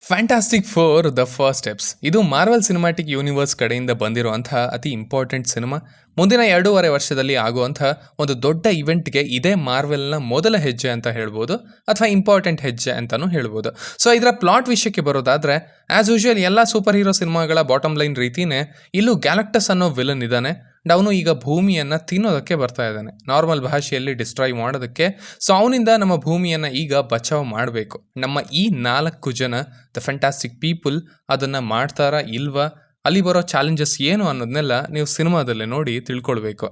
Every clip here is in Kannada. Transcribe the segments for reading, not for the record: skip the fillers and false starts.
Fantastic four the first steps ಇದು ಮಾರ್ವೆಲ್ ಸಿನಿಮ್ಯಾಟಿಕ್ ಯೂನಿವರ್ಸ್ ಕಡೆಯಿಂದ ಬಂದಿರುವಂತಹ ಅತಿ ಇಂಪಾರ್ಟೆಂಟ್ ಸಿನಿಮಾ. ಮುಂದಿನ 2.5 ವರ್ಷದಲ್ಲಿ ಆಗುವಂತಹ ಒಂದು ದೊಡ್ಡ ಇವೆಂಟ್ಗೆ ಇದೇ ಮಾರ್ವೆಲ್ನ ಮೊದಲ ಹೆಜ್ಜೆ ಅಂತ ಹೇಳ್ಬೋದು, ಅಥವಾ ಇಂಪಾರ್ಟೆಂಟ್ ಹೆಜ್ಜೆ ಅಂತಾನೂ ಹೇಳ್ಬೋದು. ಸೊ ಇದರ ಪ್ಲಾಟ್ ವಿಷಯಕ್ಕೆ ಬರೋದಾದ್ರೆ, ಆಸ್ ಯೂಶುವಲ್ ಎಲ್ಲ ಸೂಪರ್ ಹೀರೋ ಸಿನಿಮಾಗಳ ಬಾಟಮ್ ಲೈನ್ ರೀತಿನೇ ಇಲ್ಲೂ ಗ್ಯಾಲಕ್ಟಸ್ ಅನ್ನೋ ವಿಲನ್ ಇದ್ದಾನೆ. ಅವನು ಈಗ ಭೂಮಿಯನ್ನು ತಿನ್ನೋದಕ್ಕೆ ಬರ್ತಾ ಇದ್ದಾನೆ, ನಾರ್ಮಲ್ ಭಾಷೆಯಲ್ಲಿ ಡಿಸ್ಟ್ರಾಯ್ ಮಾಡೋದಕ್ಕೆ. ಸೊ ಅವನಿಂದ ನಮ್ಮ ಭೂಮಿಯನ್ನು ಈಗ ಬಚಾವ್ ಮಾಡಬೇಕು. ನಮ್ಮ ಈ 4 ಜನ ದ ಫ್ಯಾಂಟಾಸ್ಟಿಕ್ ಪೀಪಲ್ ಅದನ್ನು ಮಾಡ್ತಾರಾ ಇಲ್ವಾ, ಅಲ್ಲಿ ಬರೋ ಚಾಲೆಂಜಸ್ ಏನು ಅನ್ನೋದನ್ನೆಲ್ಲ ನೀವು ಸಿನಿಮಾದಲ್ಲೇ ನೋಡಿ ತಿಳ್ಕೊಳ್ಬೇಕು.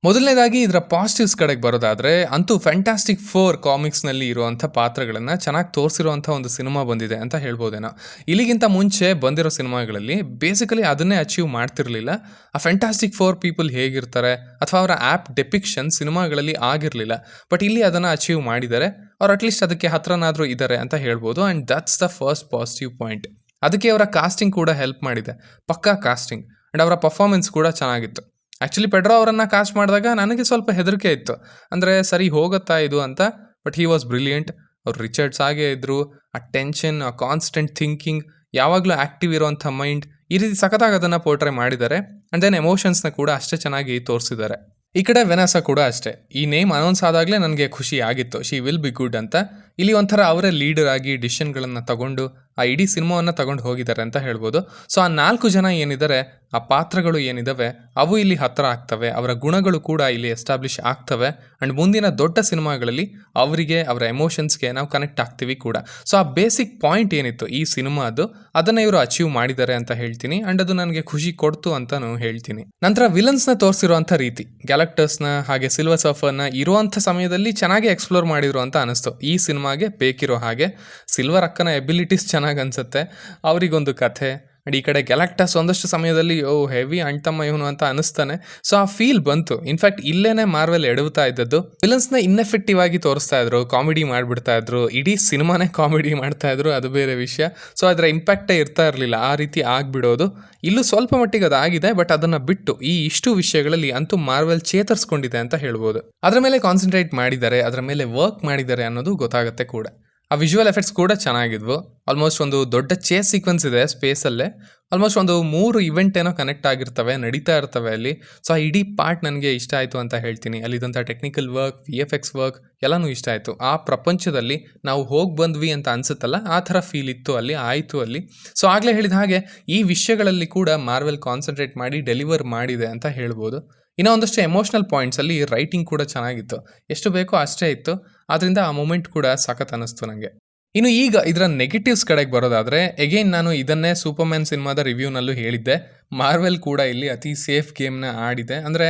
ಮೊದಲನೇದಾಗಿ ಇದರ ಪಾಸಿಟಿವ್ಸ್ ಕಡೆಗೆ ಬರೋದಾದರೆ, ಅಂತೂ ಫ್ಯಾಂಟಾಸ್ಟಿಕ್ ಫೋರ್ ಕಾಮಿಕ್ಸ್ನಲ್ಲಿ ಇರುವಂಥ ಪಾತ್ರಗಳನ್ನು ಚೆನ್ನಾಗಿ ತೋರಿಸಿರುವಂಥ ಒಂದು ಸಿನಿಮಾ ಬಂದಿದೆ ಅಂತ ಹೇಳ್ಬೋದೇನೋ. ಇಲ್ಲಿಗಿಂತ ಮುಂಚೆ ಬಂದಿರೋ ಸಿನಿಮಾಗಳಲ್ಲಿ ಬೇಸಿಕಲಿ ಅದನ್ನೇ ಅಚೀವ್ ಮಾಡ್ತಿರ್ಲಿಲ್ಲ. ಆ ಫ್ಯಾಂಟಾಸ್ಟಿಕ್ ಫೋರ್ ಪೀಪಲ್ ಹೇಗಿರ್ತಾರೆ ಅಥವಾ ಅವರ ಆ್ಯಪ್ ಡೆಪಿಕ್ಷನ್ ಸಿನಿಮಾಗಳಲ್ಲಿ ಆಗಿರಲಿಲ್ಲ. ಬಟ್ ಇಲ್ಲಿ ಅದನ್ನು ಅಚೀವ್ ಮಾಡಿದ್ದಾರೆ, ಅವ್ರು ಅಟ್ಲೀಸ್ಟ್ ಅದಕ್ಕೆ ಹತ್ರನಾದರೂ ಇದ್ದಾರೆ ಅಂತ ಹೇಳ್ಬೋದು. And that's the first positive point. ಅದಕ್ಕೆ ಅವರ ಕಾಸ್ಟಿಂಗ್ ಕೂಡ ಹೆಲ್ಪ್ ಮಾಡಿದೆ, ಪಕ್ಕಾ ಕಾಸ್ಟಿಂಗ್. ಆ್ಯಂಡ್ ಅವರ ಪರ್ಫಾರ್ಮೆನ್ಸ್ ಕೂಡ ಚೆನ್ನಾಗಿತ್ತು. ಆ್ಯಕ್ಚುಲಿ ಪೆಡ್ರೋ ಅವರನ್ನು ಕಾಸ್ಟ್ ಮಾಡಿದಾಗ ನನಗೆ ಸ್ವಲ್ಪ ಹೆದರಿಕೆ ಇತ್ತು, ಅಂದರೆ ಸರಿ ಹೋಗುತ್ತಾ ಇದು ಅಂತ. But he was brilliant. ಅವ್ರು ರಿಚರ್ಡ್ಸ್ ಆಗೇ ಇದ್ದರು. ಆ ಟೆನ್ಷನ್, ಆ ಕಾನ್ಸ್ಟೆಂಟ್ ಥಿಂಕಿಂಗ್, ಯಾವಾಗಲೂ ಆ್ಯಕ್ಟಿವ್ ಇರುವಂಥ ಮೈಂಡ್, ಈ ರೀತಿ ಸಖತ್ತಾಗಿ ಅದನ್ನು ಪೋರ್ಟ್ರೇ ಮಾಡಿದ್ದಾರೆ. ಆ್ಯಂಡ್ ದೆನ್ ಎಮೋಷನ್ಸ್ನ ಕೂಡ ಅಷ್ಟೇ ಚೆನ್ನಾಗಿ ತೋರಿಸಿದ್ದಾರೆ. ಈ ಕಡೆ ವೆನಾಸಾ ಕೂಡ ಅಷ್ಟೇ. ಈ ನೇಮ್ ಅನೌನ್ಸ್ ಆದಾಗಲೇ ನನಗೆ ಖುಷಿ ಆಗಿತ್ತು, ಶಿ ವಿಲ್ ಬಿ ಗುಡ್ ಅಂತ. ಇಲ್ಲಿ ಒಂಥರ ಅವರೇ ಲೀಡರ್ ಆಗಿ ಡಿಸಿಷನ್ಗಳನ್ನು ತಗೊಂಡು ಆ ಇಡೀ ಸಿನಿಮಾವನ್ನು ತಗೊಂಡು ಹೋಗಿದ್ದಾರೆ ಅಂತ ಹೇಳ್ಬೋದು. ಸೊ ಆ 4 ಜನ ಏನಿದ್ದಾರೆ, ಆ ಪಾತ್ರಗಳು ಏನಿದ್ದಾವೆ ಅವು ಇಲ್ಲಿ ಹತ್ತಿರ ಆಗ್ತವೆ, ಅವರ ಗುಣಗಳು ಕೂಡ ಇಲ್ಲಿ ಎಸ್ಟಾಬ್ಲಿಷ್ ಆಗ್ತವೆ. ಆ್ಯಂಡ್ ಮುಂದಿನ ದೊಡ್ಡ ಸಿನಿಮಾಗಳಲ್ಲಿ ಅವರಿಗೆ, ಅವರ ಎಮೋಷನ್ಸ್ಗೆ ನಾವು ಕನೆಕ್ಟ್ ಆಗ್ತೀವಿ ಕೂಡ. ಸೊ ಆ ಬೇಸಿಕ್ ಪಾಯಿಂಟ್ ಏನಿತ್ತು ಈ ಸಿನಿಮಾದು, ಅದನ್ನು ಇವರು ಅಚೀವ್ ಮಾಡಿದ್ದಾರೆ ಅಂತ ಹೇಳ್ತೀನಿ. ಆ್ಯಂಡ್ ಅದು ನನಗೆ ಖುಷಿ ಕೊಡ್ತು ಅಂತಲೂ ಹೇಳ್ತೀನಿ. ನಂತರ ವಿಲನ್ಸ್ನ ತೋರಿಸಿರುವಂಥ ರೀತಿ, ಗ್ಯಾಲಕ್ಟಸ್ನ ಹಾಗೆ ಸಿಲ್ವರ್ ಸರ್ಫರ್ನ ಇರುವಂಥ ಸಮಯದಲ್ಲಿ ಚೆನ್ನಾಗಿ ಎಕ್ಸ್ಪ್ಲೋರ್ ಮಾಡಿದ್ರು ಅಂತ ಅನಿಸ್ತು. ಈ ಸಿನಿಮಾಗೆ ಬೇಕಿರೋ ಹಾಗೆ ಸಿಲ್ವರ್ ಅಕ್ಕನ ಎಬಿಲಿಟೀಸ್ ಚೆನ್ನಾಗಿ ಅನಿಸುತ್ತೆ, ಅವರಿಗೊಂದು ಕಥೆ. ಆ್ಯಂಡ್ ಈ ಕಡೆ ಗ್ಯಾಲಕ್ಟಸ್ ಒಂದಷ್ಟು ಸಮಯದಲ್ಲಿ ಹೆವಿ ಅಣ್ತಮ್ಮ ಇವನು ಅಂತ ಅನಿಸ್ತಾನೆ. ಸೊ ಆ ಫೀಲ್ ಬಂತು. ಇನ್ಫ್ಯಾಕ್ಟ್ ಇಲ್ಲೇನೆ ಮಾರ್ವೆಲ್ ಎಡವುತ್ತಾ ಇದ್ದದ್ದು, ವಿಲನ್ಸ್ನ ಇನ್ಎಫೆಕ್ಟಿವ್ ಆಗಿ ತೋರಿಸ್ತಾ ಇದ್ರು, ಕಾಮಿಡಿ ಮಾಡಿಬಿಡ್ತಾ ಇದ್ರು, ಇಡೀ ಸಿನಿಮಾನೇ ಕಾಮಿಡಿ ಮಾಡ್ತಾ ಇದ್ರು, ಅದು ಬೇರೆ ವಿಷಯ. ಸೊ ಅದರ ಇಂಪ್ಯಾಕ್ಟೇ ಇರ್ತಾ ಇರಲಿಲ್ಲ, ಆ ರೀತಿ ಆಗಿಬಿಡೋದು. ಇಲ್ಲೂ ಸ್ವಲ್ಪ ಮಟ್ಟಿಗೆ ಅದಾಗಿದೆ, ಬಟ್ ಅದನ್ನು ಬಿಟ್ಟು ಈ ಇಷ್ಟು ವಿಷಯಗಳಲ್ಲಿ ಅಂತೂ ಮಾರ್ವೆಲ್ ಚೇತರಿಸ್ಕೊಂಡಿದೆ ಅಂತ ಹೇಳ್ಬೋದು. ಅದರ ಮೇಲೆ ಕಾನ್ಸಂಟ್ರೇಟ್ ಮಾಡಿದ್ದಾರೆ, ಅದರ ಮೇಲೆ ವರ್ಕ್ ಮಾಡಿದ್ದಾರೆ ಅನ್ನೋದು ಗೊತ್ತಾಗುತ್ತೆ ಕೂಡ. ಆ ವಿಜುವಲ್ ಎಫೆಕ್ಟ್ಸ್ ಕೂಡ ಚೆನ್ನಾಗಿದ್ವು. ಆಲ್ಮೋಸ್ಟ್ ಒಂದು ದೊಡ್ಡ ಚೇಸ್ ಸೀಕ್ವೆನ್ಸ್ ಇದೆ ಸ್ಪೇಸಲ್ಲೇ. ಆಲ್ಮೋಸ್ಟ್ ಒಂದು 3 ಇವೆಂಟ್ ಏನೋ ಕನೆಕ್ಟ್ ಆಗಿರ್ತವೆ, ನಡೀತಾ ಇರ್ತವೆ ಅಲ್ಲಿ. ಸೊ ಆ ಇಡೀ ಪಾರ್ಟ್ ನನಗೆ ಇಷ್ಟ ಆಯಿತು ಅಂತ ಹೇಳ್ತೀನಿ. ಅಲ್ಲಿದ್ದಂಥ ಟೆಕ್ನಿಕಲ್ ವರ್ಕ್, VFX ವರ್ಕ್ ಎಲ್ಲನೂ ಇಷ್ಟ ಆಯಿತು. ಆ ಪ್ರಪಂಚದಲ್ಲಿ ನಾವು ಹೋಗಿ ಬಂದ್ವಿ ಅಂತ ಅನಿಸುತ್ತಲ್ಲ, ಆ ಥರ ಫೀಲ್ ಇತ್ತು ಅಲ್ಲಿ, ಆಯಿತು ಅಲ್ಲಿ. ಸೊ ಆಗಲೇ ಹೇಳಿದ ಹಾಗೆ ಈ ವಿಷಯಗಳಲ್ಲಿ ಕೂಡ ಮಾರ್ವೆಲ್ ಕಾನ್ಸಂಟ್ರೇಟ್ ಮಾಡಿ ಡೆಲಿವರ್ ಮಾಡಿದೆ ಅಂತ ಹೇಳ್ಬೋದು. ಇನ್ನೂ ಒಂದಷ್ಟು ಎಮೋಷ್ನಲ್ ಪಾಯಿಂಟ್ಸಲ್ಲಿ ರೈಟಿಂಗ್ ಕೂಡ ಚೆನ್ನಾಗಿತ್ತು, ಎಷ್ಟು ಬೇಕೋ ಅಷ್ಟೇ ಇತ್ತು. ಆದ್ದರಿಂದ ಆ ಮೂಮೆಂಟ್ ಕೂಡ ಸಖತ್ ಅನ್ನಿಸ್ತು ನನಗೆ. ಇನ್ನು ಈಗ ಇದರ ನೆಗೆಟಿವ್ಸ್ ಕಡೆಗೆ ಬರೋದಾದರೆ, ಎಗೇನ್ ನಾನು ಇದನ್ನೇ ಸೂಪರ್ಮ್ಯಾನ್ ಸಿನಿಮಾದ ರಿವ್ಯೂನಲ್ಲೂ ಹೇಳಿದ್ದೆ, ಮಾರ್ವೆಲ್ ಕೂಡ ಇಲ್ಲಿ ಅತಿ ಸೇಫ್ ಗೇಮ್ನ ಆಡಿದೆ. ಅಂದರೆ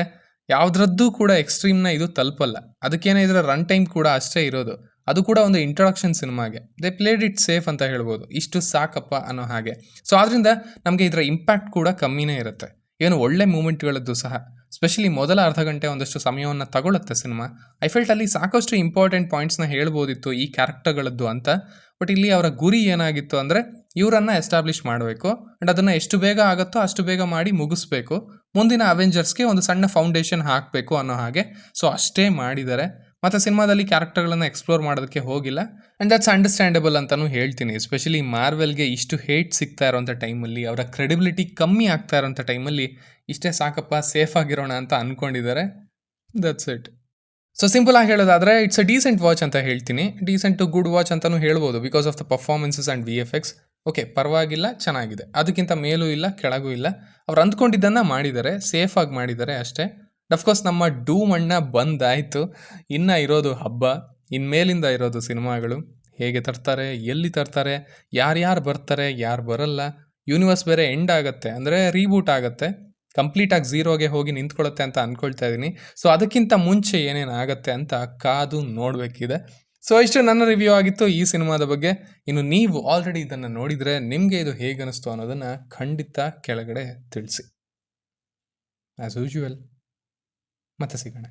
ಯಾವುದ್ರದ್ದು ಕೂಡ ಎಕ್ಸ್ಟ್ರೀಮ್ನ ಇದು ತಲುಪಲ್ಲ. ಅದಕ್ಕೇನೆ ಇದರ ರನ್ ಟೈಮ್ ಕೂಡ ಅಷ್ಟೇ ಇರೋದು, ಅದು ಕೂಡ ಒಂದು ಇಂಟ್ರೊಡಕ್ಷನ್ ಸಿನಿಮಾಗೆ. ದೇ ಪ್ಲೇಡ್ ಇಟ್ ಸೇಫ್ ಅಂತ ಹೇಳ್ಬೋದು, ಇಷ್ಟು ಸಾಕಪ್ಪ ಅನ್ನೋ ಹಾಗೆ. ಸೊ ಆದ್ದರಿಂದ ನಮಗೆ ಇದರ ಇಂಪ್ಯಾಕ್ಟ್ ಕೂಡ ಕಮ್ಮಿನೇ ಇರುತ್ತೆ. ಏನು ಒಳ್ಳೆ ಮೂಮೆಂಟ್ಗಳದ್ದು ಸಹ, ಸ್ಪೆಷಲಿ ಮೊದಲ ಅರ್ಧ ಗಂಟೆ ಒಂದಷ್ಟು ಸಮಯವನ್ನು ತಗೊಳುತ್ತೆ ಸಿನಿಮಾ. ಐ ಫೆಲ್ಟ್ ಅಲ್ಲಿ ಸಾಕಷ್ಟು ಇಂಪಾರ್ಟೆಂಟ್ ಪಾಯಿಂಟ್ಸ್ನ ಹೇಳ್ಬೋದಿತ್ತು ಈ ಕ್ಯಾರೆಕ್ಟರ್ಗಳದ್ದು ಅಂತ. ಬಟ್ ಇಲ್ಲಿ ಅವರ ಗುರಿ ಏನಾಗಿತ್ತು ಅಂದರೆ, ಇವರನ್ನು ಎಸ್ಟಾಬ್ಲಿಷ್ ಮಾಡಬೇಕು, ಆ್ಯಂಡ್ ಅದನ್ನು ಎಷ್ಟು ಬೇಗ ಆಗುತ್ತೋ ಅಷ್ಟು ಬೇಗ ಮಾಡಿ ಮುಗಿಸ್ಬೇಕು, ಮುಂದಿನ ಅವೆಂಜರ್ಸ್ಗೆ ಒಂದು ಸಣ್ಣ ಫೌಂಡೇಶನ್ ಹಾಕಬೇಕು ಅನ್ನೋ ಹಾಗೆ. ಸೊ ಅಷ್ಟೇ ಮಾಡಿದ್ದಾರೆ. ಮತ್ತು ಸಿನಿಮಾದಲ್ಲಿ ಕ್ಯಾರೆಕ್ಟರ್ಗಳನ್ನು ಎಕ್ಸ್ಪ್ಲೋರ್ ಮಾಡೋದಕ್ಕೆ ಹೋಗಿಲ್ಲ. ಆ್ಯಂಡ್ ದಟ್ಸ್ ಅಂಡರ್ಸ್ಟ್ಯಾಂಡಬಲ್ ಅಂತಲೂ ಹೇಳ್ತೀನಿ. ಎಸ್ಪೆಷಲಿ ಮಾರ್ವೆಲ್ಗೆ ಇಷ್ಟು ಹೇಟ್ ಸಿಗ್ತಾ ಇರೋಂಥ ಟೈಮಲ್ಲಿ, ಅವರ ಕ್ರೆಡಿಬಿಲಿಟಿ ಕಮ್ಮಿ ಆಗ್ತಾ ಇರೋಂಥ ಟೈಮಲ್ಲಿ ಇಷ್ಟೇ ಸಾಕಪ್ಪ, ಸೇಫ್ ಆಗಿರೋಣ ಅಂತ ಅಂದ್ಕೊಂಡಿದ್ದಾರೆ. That's it. ಸೊ ಸಿಂಪಲ್ ಆಗಿ ಹೇಳೋದಾದರೆ, ಇಟ್ಸ್ ಅ ಡೀಸೆಂಟ್ ವಾಚ್ ಅಂತ ಹೇಳ್ತೀನಿ. ಡೀಸೆಂಟ್ ಟು ಗುಡ್ ವಾಚ್ ಅಂತಲೂ ಹೇಳ್ಬೋದು, because of the performances and VFX. Okay, ಪರವಾಗಿಲ್ಲ, ಚೆನ್ನಾಗಿದೆ. ಅದಕ್ಕಿಂತ ಮೇಲೂ ಇಲ್ಲ, ಕೆಳಗೂ ಇಲ್ಲ. ಅವ್ರು ಅಂದ್ಕೊಂಡಿದ್ದನ್ನು ಮಾಡಿದ್ದಾರೆ, ಸೇಫಾಗಿ ಮಾಡಿದ್ದಾರೆ ಅಷ್ಟೇ. ಅಫ್ಕೋರ್ಸ್ ನಮ್ಮ ಡೂಮ್ ಅಣ್ಣ ಬಂದಾಯಿತು, ಇನ್ನು ಇರೋದು ಹಬ್ಬ. ಇನ್ಮೇಲಿಂದ ಇರೋದು ಸಿನಿಮಾಗಳು ಹೇಗೆ ತರ್ತಾರೆ, ಎಲ್ಲಿ ತರ್ತಾರೆ, ಯಾರ್ಯಾರು ಬರ್ತಾರೆ, ಯಾರು ಬರಲ್ಲ. ಯೂನಿವರ್ಸ್ ಬೇರೆ ಎಂಡ್ ಆಗುತ್ತೆ, ಅಂದರೆ ರೀಬೂಟ್ ಆಗುತ್ತೆ, ಕಂಪ್ಲೀಟಾಗಿ ಝೀರೋಗೆ ಹೋಗಿ ನಿಂತ್ಕೊಳ್ಳುತ್ತೆ ಅಂತ ಅಂದ್ಕೊಳ್ತಾ ಇದ್ದೀನಿ. ಸೊ ಅದಕ್ಕಿಂತ ಮುಂಚೆ ಏನೇನು ಆಗುತ್ತೆ ಅಂತ ಕಾದು ನೋಡಬೇಕಿದೆ. ಸೊ ಇಷ್ಟು ನನ್ನ ರಿವ್ಯೂ ಆಗಿತ್ತು ಈ ಸಿನಿಮಾದ ಬಗ್ಗೆ. ಇನ್ನು ನೀವು ಆಲ್ರೆಡಿ ಇದನ್ನು ನೋಡಿದರೆ ನಿಮಗೆ ಇದು ಹೇಗೆ ಅನ್ನಿಸ್ತು ಅನ್ನೋದನ್ನು ಖಂಡಿತ ಕೆಳಗಡೆ ತಿಳಿಸಿ. ಆ್ಯಸ್ ಯೂಶುವಲ್ ಮತ್ತೆ ಸಿಗೋಣ.